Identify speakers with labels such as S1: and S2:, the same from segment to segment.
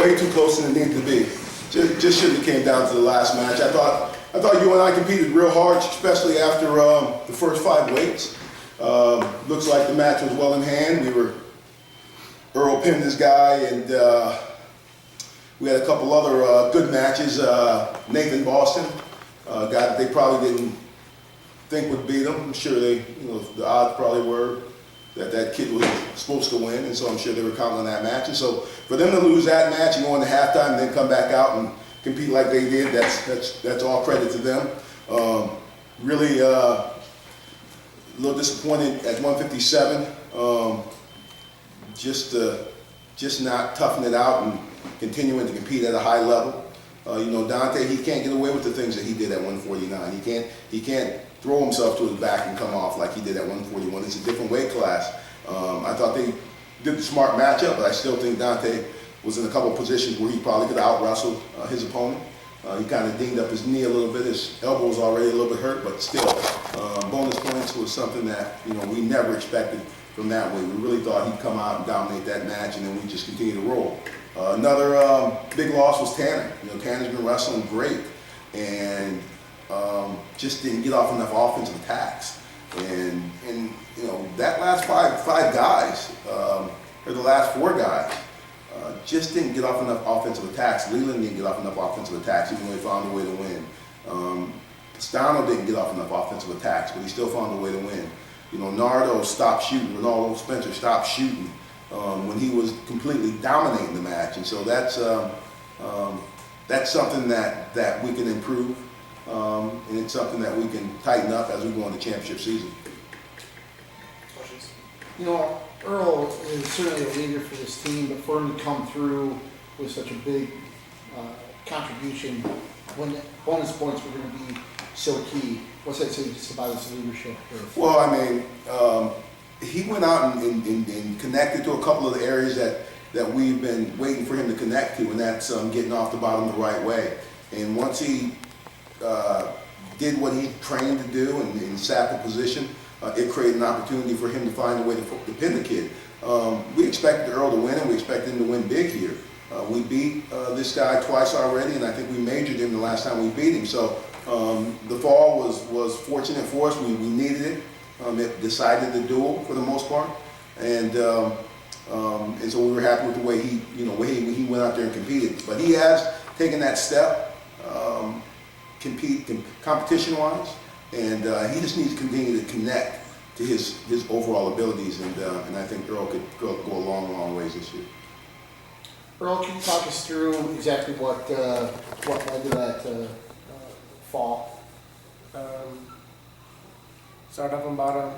S1: way too close than it needed to be. Just shouldn't have came down to the last match. I thought you and I competed real hard, especially after the first 5 weights. Looks like the match was well in hand. Earl pinned this guy, and we had a couple other good matches. Nathan Boston, a guy that they probably didn't think would beat him. I'm sure the odds probably were that kid was supposed to win, and so I'm sure they were counting on that match. And so for them to lose that match and go into halftime and then come back out and compete like they did, that's all credit to them. Really a little disappointed at 157. Just not toughing it out and continuing to compete at a high level. Dante, he can't get away with the things that he did at 149. He can't throw himself to his back and come off like he did at 141. It's a different weight class. I thought they did the smart matchup, but I still think Dante was in a couple of positions where he probably could have out-wrestled his opponent. He kind of dinged up his knee a little bit. His elbow was already a little bit hurt, but still, bonus points was something that we never expected from that way. We really thought he'd come out and dominate that match, and then we just continue to roll. Another big loss was Tanner. Tanner's been wrestling great, and just didn't get off enough offensive attacks. And that last five guys, or the last 4 guys, just didn't get off enough offensive attacks. Leland didn't get off enough offensive attacks, even though he found a way to win. Stano didn't get off enough offensive attacks, but he still found a way to win. Nardo stopped shooting. Ronaldo Spencer stopped shooting when he was completely dominating the match. And so that's something that we can improve, and it's something that we can tighten up as we go into championship season.
S2: Questions?
S3: Earl is certainly a leader for this team, but for him to come through with such a big contribution when bonus points were going to be so key, what's that say just about his leadership?
S1: Well, I mean, he went out and connected to a couple of the areas that we've been waiting for him to connect to, and that's getting off the bottom the right way. And once he did what he trained to do and sat the position, it created an opportunity for him to find a way to pin the kid. We expected Earl to win, and we expected him to win big here. We beat this guy twice already, and I think we majored him the last time we beat him. So the fall was fortunate for us. We needed it. It decided the duel for the most part, and so we were happy with the way he went out there and competed. But he has taken that step, competition-wise, and he just needs to continue to connect to his overall abilities, and I think Earl could go a long ways this year.
S3: Earl, can you talk us through exactly what led to that fall?
S2: Started off on bottom.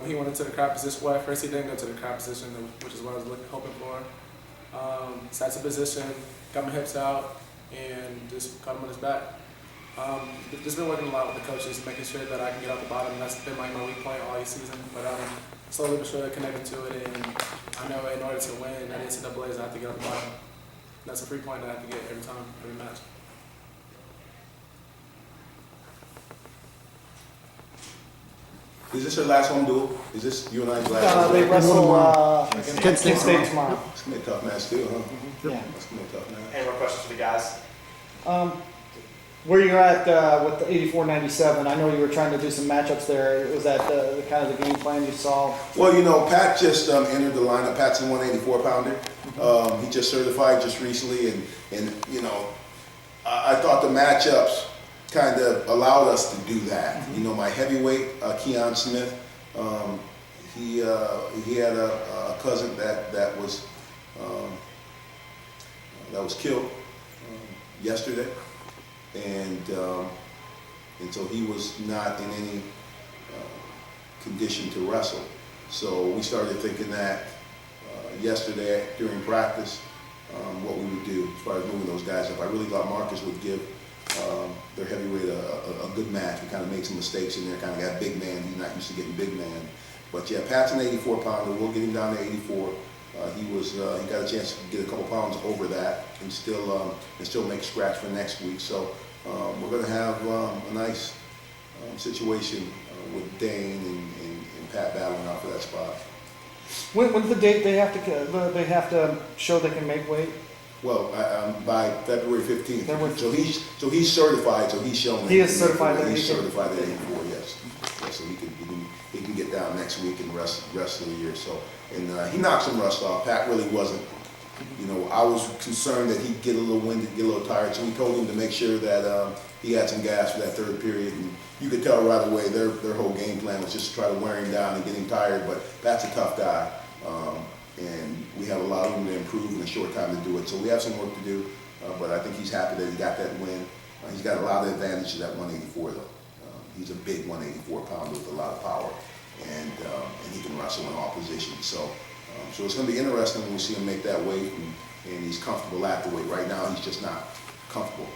S2: He went into the crowd position. Well, at first he didn't go to the crowd position, which is what I was hoping for. Sat to position, got my hips out, and just caught him on his back. Just been working a lot with the coaches, making sure that I can get out the bottom. That's been my weak point all season. But slowly but surely connected to it, and I know in order to win at NCAA's, I have to get out the bottom. That's a free point that I have to get every time, every match.
S1: Is this your last home duel? Is this you and I's last home
S3: They
S1: duel?
S3: wrestle Kent State tomorrow.
S1: It's going to be a tough match too, huh?
S3: Yeah.
S1: It's going to be a tough match.
S4: Any more questions for the guys?
S3: Where you're at with the 84-97, I know you were trying to do some matchups there. Was that the kind of the game plan you saw?
S1: Well, Pat just entered the lineup. Pat's a 184-pounder. He just certified just recently, and I thought the matchups kind of allowed us to do that.
S3: Mm-hmm.
S1: My heavyweight, Keon Smith, he had a cousin that was killed yesterday. And so he was not in any condition to wrestle. So we started thinking that yesterday during practice, what we would do as far as moving those guys up. I really thought Marcus would give their heavyweight a good match. We kind of made some mistakes in there, kind of got big man. He's not used to getting big man. But yeah, Pat's an 84-pounder. We'll get him down to 84. He got a chance to get a couple pounds over that and still make scratch for next week. So we're going to have a nice situation with Dane and Pat battling out for that spot.
S3: When's the date they have to show they can make weight?
S1: Well, by February 15th.
S4: February
S1: So he's certified, so he's shown that.
S4: He is certified that
S1: He's
S4: he can-
S1: certified at 84, yes. Yeah, so he can get down next week and rest of the year, so. And he knocked some rust off. Pat really wasn't. You know, I was concerned that he'd get a little winded, get a little tired, so we told him to make sure that he had some gas for that third period. And you could tell right away their whole game plan was just to try to wear him down and get him tired, but Pat's a tough guy. And we have a lot of room to improve in a short time to do it. So we have some work to do, but I think he's happy that he got that win. He's got a lot of advantage to that 184 though. He's a big 184 pounder with a lot of power, and he can wrestle in all positions. So it's going to be interesting when we see him make that weight, and he's comfortable at the weight. Right now, he's just not comfortable.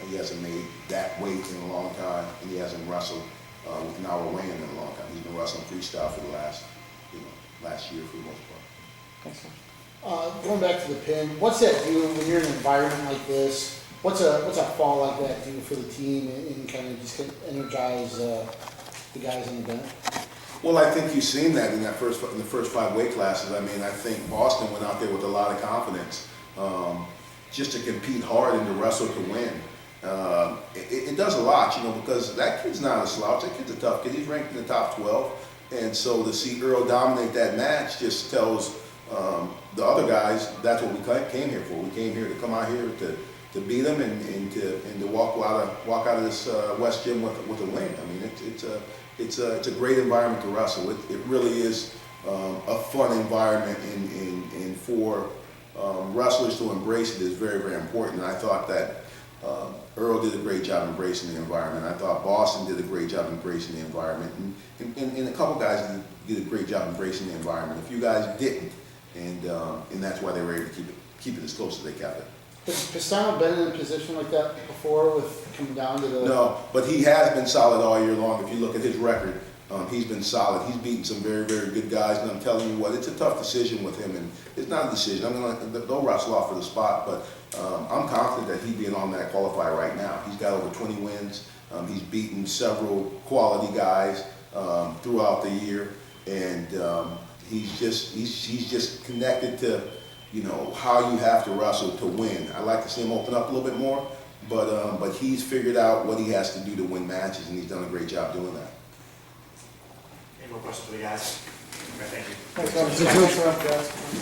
S1: He hasn't made that weight in a long time, and he hasn't wrestled with an hour weigh-in in a long time. He's been wrestling freestyle for the last year for the most part.
S3: Going back to the pin, what's that do when you're in an environment like this? What's a fall like that do for the team and kind of just energize the guys on the bench?
S1: Well, I think you've seen that in the first 5 weight classes. I mean, I think Boston went out there with a lot of confidence, just to compete hard and to wrestle to win. It does a lot, you know, because that kid's not a slouch. That kid's a tough kid. He's ranked in the top 12, and so to see Earl dominate that match just tells the other guys that's what we came here for. We came here to come out here to beat them and to walk out of this West Gym with a win. I mean, it's a great environment to wrestle. It really is a fun environment, and for wrestlers to embrace it is very, very important. And I thought that Earl did a great job embracing the environment. I thought Boston did a great job embracing the environment, and a couple guys did a great job embracing the environment. A few guys didn't, and that's why they were able to keep it as close as they kept it.
S3: Has Pistano been in a position like that before with coming down to the...
S1: No, but he has been solid all year long. If you look at his record, he's been solid. He's beaten some very, very good guys, and I'm telling you what, it's a tough decision with him, and it's not a decision. They'll wrestle off for the spot, but I'm confident that he'd be an automatic qualifier right now. He's got over 20 wins. He's beaten several quality guys throughout the year, and he's just connected to, you know, how you have to wrestle to win. I'd like to see him open up a little bit more, but he's figured out what he has to do to win matches, and he's done a great job doing that.
S5: Any more questions for the guys? Okay, thank you.
S4: Thanks, guys.